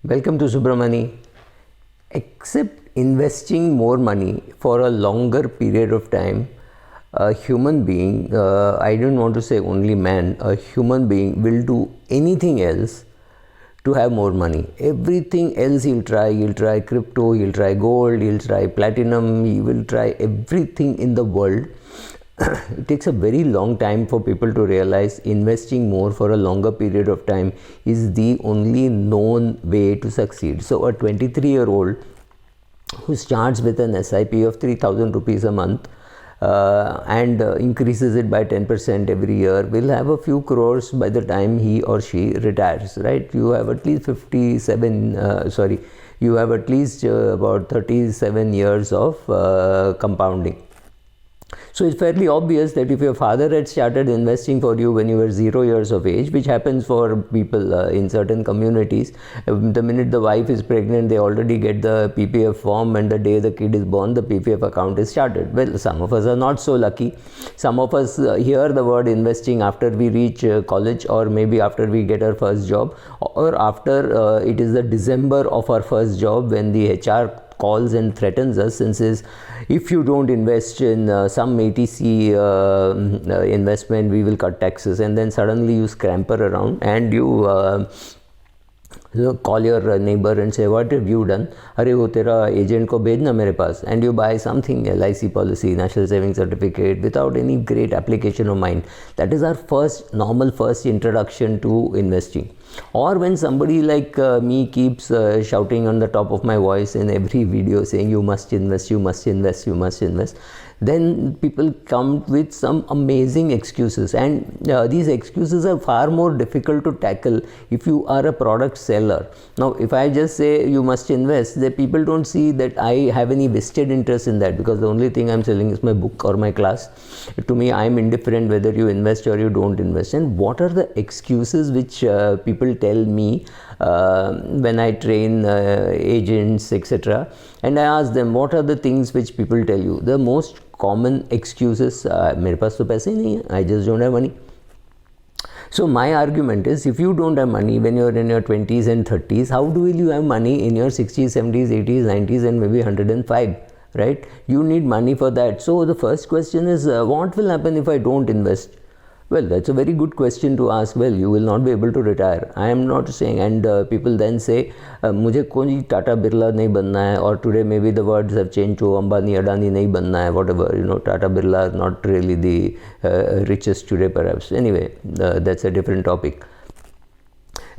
Welcome to Subramani. Except investing more money for a longer period of time, a human being, I don't want to say only man, a human being will do anything else to have more money. Everything else he'll try crypto, he'll try gold, he'll try platinum, he will try everything in the world. It takes a very long time for people to realize investing more for a longer period of time is the only known way to succeed. So a 23-year-old who starts with an SIP of 3,000 rupees a month and increases it by 10% every year will have a few crores by the time he or she retires, right? You have at least you have at least about 37 years of compounding. So it's fairly obvious that if your father had started investing for you when you were 0 years of age, which happens for people in certain communities, the minute the wife is pregnant, they already get the PPF form, and the day the kid is born, the PPF account is started. Well, some of us are not so lucky. Some of us hear the word investing after we reach college, or maybe after we get our first job, or after it is the December of our first job when the HR calls and threatens us and says, if you don't invest in some ATC investment, we will cut taxes. And then suddenly you scamper around and you call your neighbor and say, what have you done? Arey wo tera agent ko bhejna mere paas. And you buy something, LIC policy, National Savings Certificate, without any great application of mind. That is our first introduction to investing. Or when somebody like me keeps shouting on the top of my voice in every video saying you must invest, you must invest, you must invest, then people come with some amazing excuses, and these excuses are far more difficult to tackle if you are a product seller. Now if I just say you must invest, the people don't see that I have any vested interest in that, because the only thing I'm selling is my book or my class. To me, I'm indifferent whether you invest or you don't invest. And what are the excuses which people tell me when I train agents, etc., and I ask them, what are the things which people tell you? The most common excuses, mere paas to paise nahi hai, I just don't have money. So my argument is, if you don't have money when you're in your 20s and 30s, how will you have money in your 60s, 70s, 80s, 90s, and maybe 105? Right? You need money for that. So the first question is, what will happen if I don't invest? Well, that's a very good question to ask. Well, you will not be able to retire. I am not saying, and people then say, मुझे कोई Tata Birla नहीं बनना है, or today maybe the words have changed to Ambani, Adani नहीं बनना है, whatever, Tata Birla is not really the richest today perhaps. Anyway, that's a different topic.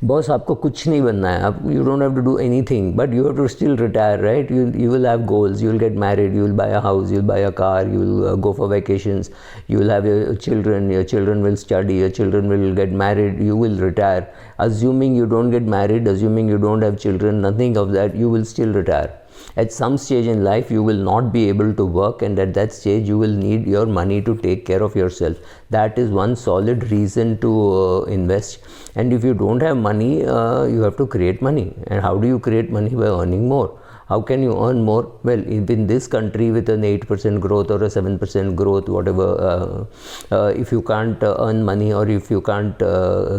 Boss, आपको कुछ नहीं बनना है, you don't have to do anything, but you have to still retire, right? You will have goals, you will get married, you will buy a house, you will buy a car, you will go for vacations, you will have your children will study, your children will get married, you will retire. Assuming you don't get married, assuming you don't have children, nothing of that, you will still retire. At some stage in life, you will not be able to work, and at that stage, you will need your money to take care of yourself. That is one solid reason to invest. And if you don't have money, you have to create money. And how do you create money? By earning more. How can you earn more? Well, in this country with an 8% growth or a 7% growth, whatever, if you can't earn money, or if you can't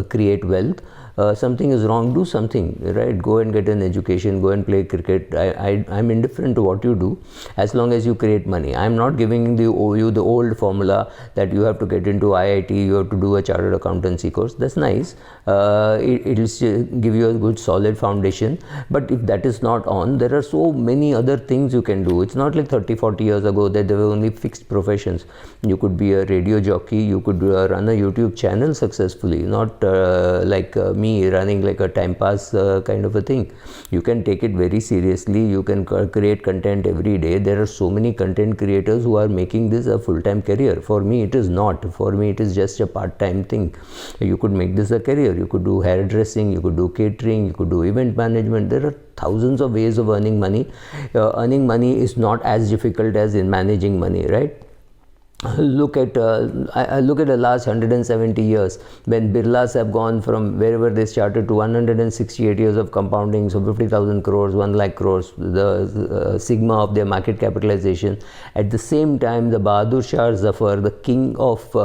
create wealth, something is wrong. Do something, right? Go and get an education, go and play cricket. I'm indifferent to what you do as long as you create money. I'm not giving you the old formula that you have to get into IIT, you have to do a chartered accountancy course. That's nice. It will give you a good solid foundation. But if that is not on, there are so many other things you can do. It's not like 30-40 years ago that there were only fixed professions. You could be a radio jockey, you could run a YouTube channel successfully, not like me running like a time pass kind of a thing. You can take it very seriously. You can create content every day. There are so many content creators who are making this a full-time career. For me, it is not. For me, it is just a part-time thing. You could make this a career. You could do hairdressing, you could do catering, you could do event management. There are thousands of ways of earning money. Earning money is not as difficult as in managing money, right? Look at the last 170 years when Birlas have gone from wherever they started to 168 years of compounding, so 50,000 crores, 1 lakh crores, the sigma of their market capitalization. At the same time, the Bahadur Shah Zafar, the king of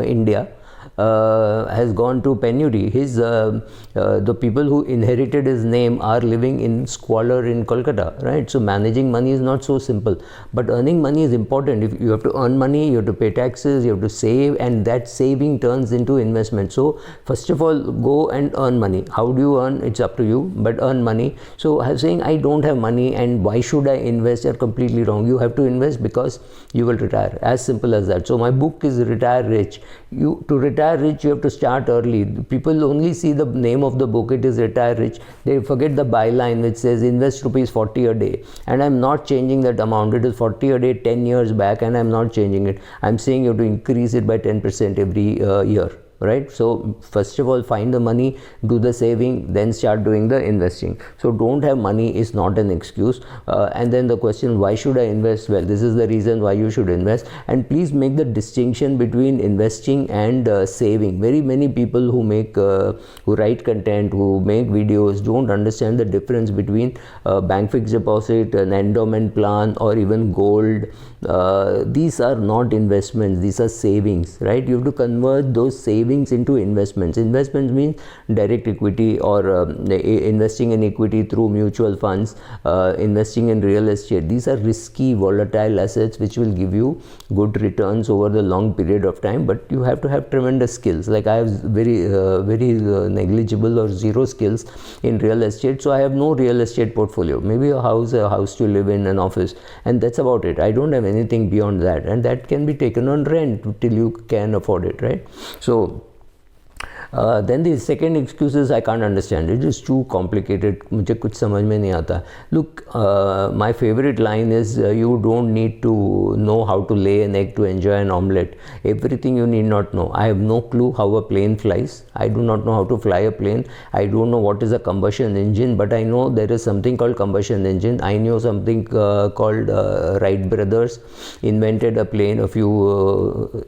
India, has gone to penury. The people who inherited his name are living in squalor in Kolkata, right? So managing money is not so simple, but earning money is important. If you have to earn money, you have to pay taxes, you have to save, and that saving turns into investment. So first of all, go and earn money. How do you earn? It's up to you, but earn money. So saying I don't have money and why should I invest are completely wrong. You have to invest because you will retire. As simple as that. So my book is Retire Rich. To retire rich, you have to start early. People only see the name of the book. It is Retire Rich. They forget the byline which says invest rupees 40 a day. And I'm not changing that amount. It is 40 a day 10 years back, and I'm not changing it. I'm saying you have to increase it by 10% every year. Right? So first of all, find the money, do the saving, then start doing the investing. So don't have money is not an excuse. And then the question, why should I invest? Well, this is the reason why you should invest. And please make the distinction between investing and saving. Very many people who write content, who make videos, don't understand the difference between bank fixed deposit, an endowment plan, or even gold. These are not investments, these are savings, right? You have to convert those savings into investments. Investments means direct equity, or investing in equity through mutual funds, investing in real estate. These are risky, volatile assets which will give you good returns over the long period of time, but you have to have tremendous skills. Like I have very negligible or zero skills in real estate, so I have no real estate portfolio. Maybe a house to live in, an office, and that's about it. I don't have anything beyond that, and that can be taken on rent till you can afford it, right? So then the second excuse is I can't understand. It is too complicated. मुझे कुछ समझ में नहीं आता. Look, my favorite line is you don't need to know how to lay an egg to enjoy an omelette. Everything you need not know. I have no clue how a plane flies. I do not know how to fly a plane. I don't know what is a combustion engine, but I know there is something called combustion engine. I know something called Wright brothers invented a plane a few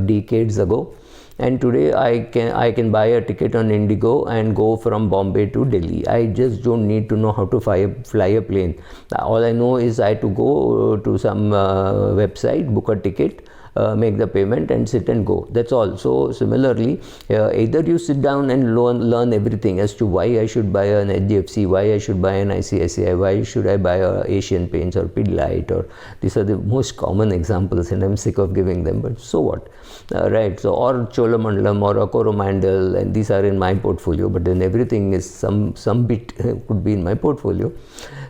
decades ago. And today I can buy a ticket on Indigo and go from Bombay to Delhi. I just don't need to know how to fly a plane. All I know is I have to go to some website, book a ticket, make the payment and sit and go. That's all. So similarly, either you sit down and learn everything as to why I should buy an HDFC, why I should buy an ICICI, why should I buy a Asian Paints or Pidilite, or these are the most common examples and I'm sick of giving them, but so what, right? So, or Cholamandalam or a Coromandel, and these are in my portfolio, but then everything is some bit could be in my portfolio.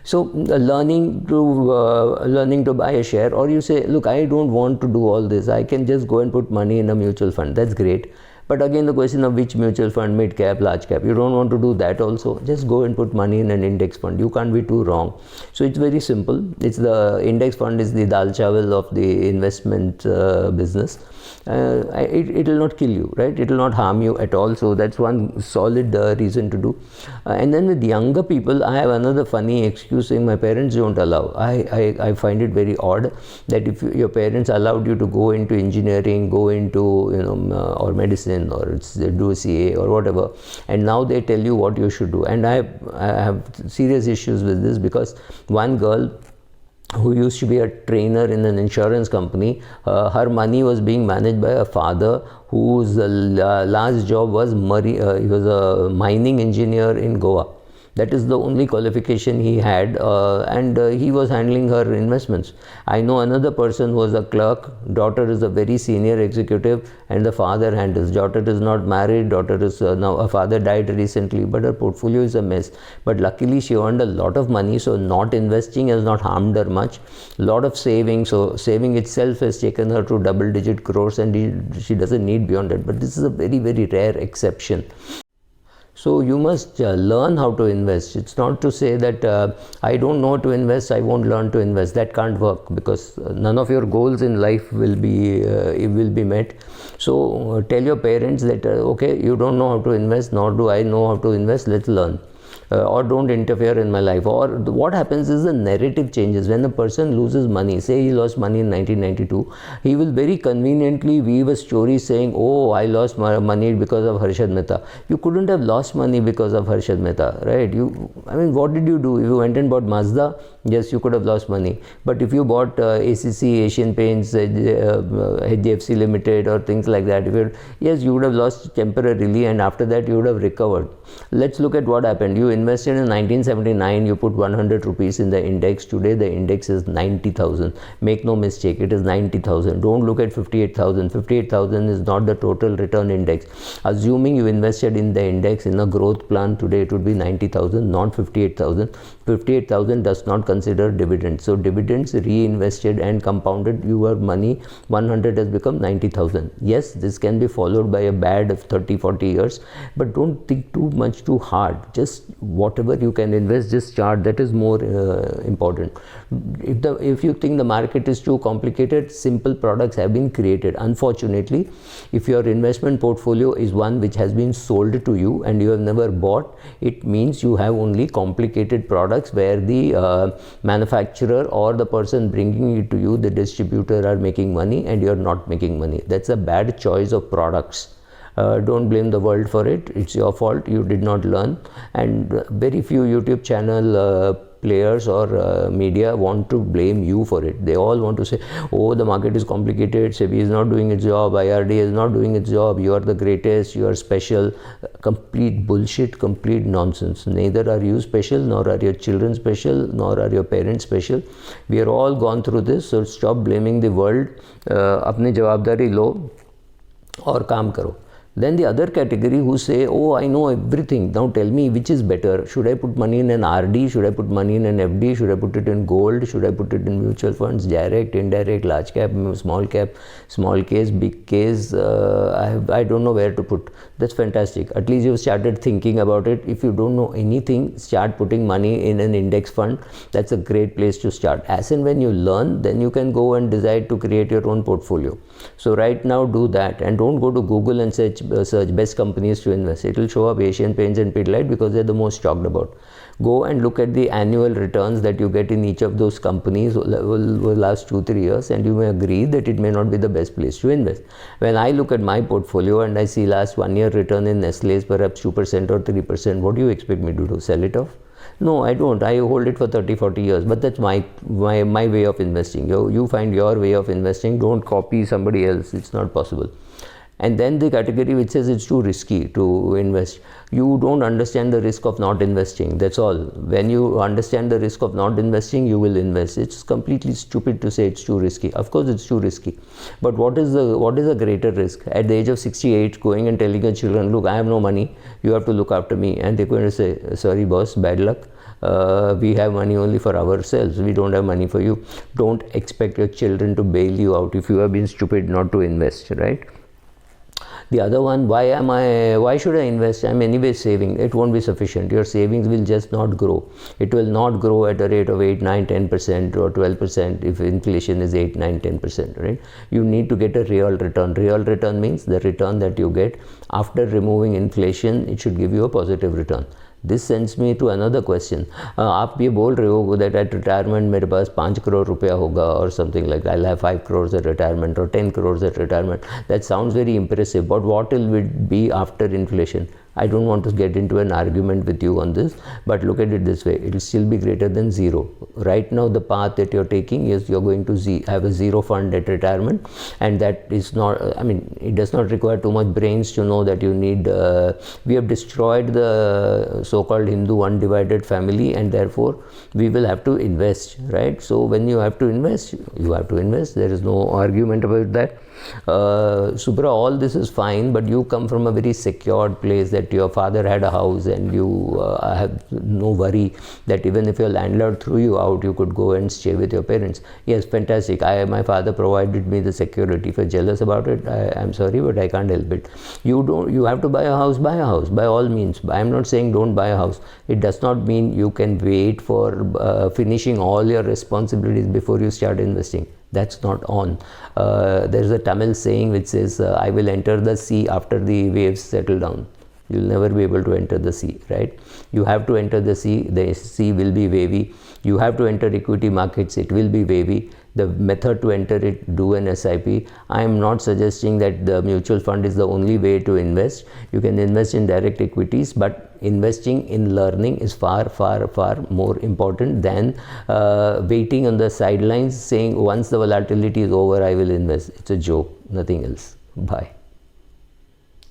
So learning to buy a share, or you say, look, I don't want to do all this, I can just go and put money in a mutual fund. That's great. But again, the question of which mutual fund, mid cap, large cap, you don't want to do that also. Just go and put money in an index fund. You can't be too wrong. So it's very simple. It's the index fund is the dal chawal of the investment business. It will not kill you, right? It will not harm you at all. So that's one solid reason to do. And then with younger people, I have another funny excuse saying my parents don't allow. I find it very odd that if your parents allowed you to go into engineering, go into or medicine, or do a CA or whatever, and now they tell you what you should do. And I have serious issues with this, because one girl who used to be a trainer in an insurance company, her money was being managed by a father whose last job was he was a mining engineer in Goa. That is the only qualification he had, and he was handling her investments. I know another person who was a clerk, daughter is a very senior executive, and the father handles. Daughter is not married, daughter is now, her father died recently, but her portfolio is a mess. But luckily she earned a lot of money, so not investing has not harmed her much. Lot of saving, so saving itself has taken her to double-digit crores, and she doesn't need beyond that. But this is a very, very rare exception. So you must learn how to invest. It's not to say that I don't know how to invest, I won't learn to invest. That can't work, because none of your goals in life will be met. So tell your parents that okay, you don't know how to invest, nor do I know how to invest, let's learn. or don't interfere in my life. Or what happens is the narrative changes. When a person loses money, say he lost money in 1992, he will very conveniently weave a story saying, oh, I lost my money because of Harshad Mehta. You couldn't have lost money because of Harshad Mehta, right? I mean, what did you do? If you went and bought Mazda, yes, you could have lost money. But if you bought ACC, Asian Paints, HDFC Limited or things like that, yes, you would have lost temporarily, and after that you would have recovered. Let's look at what happened. You invested in 1979, you put 100 rupees in the index. Today the index is 90,000. Make no mistake, it is 90,000. Don't look at 58,000. 58,000 is not the total return index. Assuming you invested in the index in a growth plan, today it would be 90,000, not 58,000. 58,000 does not consider dividends. So dividends reinvested and compounded your money, 100 has become 90,000. Yes, this can be followed by a bad of 30-40 years, but don't think too much too hard. Just whatever you can invest, just chart. That is more important. If you think the market is too complicated, simple products have been created. Unfortunately, if your investment portfolio is one which has been sold to you and you have never bought, it means you have only complicated products where the manufacturer or the person bringing it to you, the distributor, are making money and you are not making money. That's a bad choice of products. Don't blame the world for it. It's your fault. You did not learn. And very few YouTube channel players or media want to blame you for it. They all want to say, oh, the market is complicated, SEBI is not doing its job, IRD is not doing its job, you are the greatest, you are special. Complete bullshit, complete nonsense. Neither are you special, nor are your children special, nor are your parents special. We are all gone through this, so stop blaming the world. अपनी जवाबदारी लो और काम करो. Then the other category who say, oh, I know everything, now tell me which is better. Should I put money in an RD? Should I put money in an FD? Should I put it in gold? Should I put it in mutual funds, direct, indirect, large cap, small case, big case? I don't know where to put. That's fantastic. At least you've started thinking about it. If you don't know anything, start putting money in an index fund. That's a great place to start. As and when you learn, then you can go and decide to create your own portfolio. So right now do that, and don't go to Google and search best companies to invest. It will show up Asian Paints and Pidilite because they're the most talked about. Go and look at the annual returns that you get in each of those companies over last 2-3 years, and you may agree that it may not be the best place to invest. When I look at my portfolio and I see last 1 year return in Nestle is perhaps 2% or 3%, what do you expect me to do? Sell it off? No, I don't. I hold it for 30-40 years, but that's my way of investing. You find your way of investing. Don't copy somebody else. It's not possible. And then the category which says it's too risky to invest. You don't understand the risk of not investing. That's all. When you understand the risk of not investing, you will invest. It's completely stupid to say it's too risky. Of course, it's too risky. But what is a greater risk? At the age of 68, going and telling your children, look, I have no money. You have to look after me. And they're going to say, sorry, boss, bad luck. We have money only for ourselves. We don't have money for you. Don't expect your children to bail you out if you have been stupid not to invest, right? The other one, why should I invest? I'm anyway saving. It won't be sufficient. Your savings will just not grow. It will not grow at a rate of 8, 9, 10% or 12% if inflation is 8, 9, 10%, right? You need to get a real return. Real return means the return that you get after removing inflation, it should give you a positive return. This sends me to another question. आप ये बोल रहे हो that at retirement मेरे पास 5 crore रुपया होगा or something like that. I'll have 5 crores at retirement or 10 crores at retirement. That sounds very impressive, but what will it be after inflation? I don't want to get into an argument with you on this, but look at it this way. It will still be greater than zero. Right now, the path that you're taking is you're going to have a zero fund at retirement, and that is not, it does not require too much brains to know that you need, we have destroyed the so-called Hindu undivided family, and therefore we will have to invest, right? So when you have to invest, you have to invest. There is no argument about that. Subra, all this is fine, but you come from a very secured place that your father had a house and you have no worry that even if your landlord threw you out, you could go and stay with your parents. Yes, fantastic. My father provided me the security. If you're jealous about it, I'm sorry, but I can't help it. You have to buy a house, by all means. I'm not saying don't buy a house. It does not mean you can wait for finishing all your responsibilities before you start investing. That's not on. There's a Tamil saying which says, I will enter the sea after the waves settle down. you'll never be able to enter the sea, right? You have to enter the sea. The sea will be wavy. You have to enter equity markets, it will be wavy. The method to enter it, do an SIP. I am not suggesting that the mutual fund is the only way to invest. You can invest in direct equities, but investing in learning is far more important than waiting on the sidelines saying once the volatility is over I will invest. It's a joke, nothing else. Bye.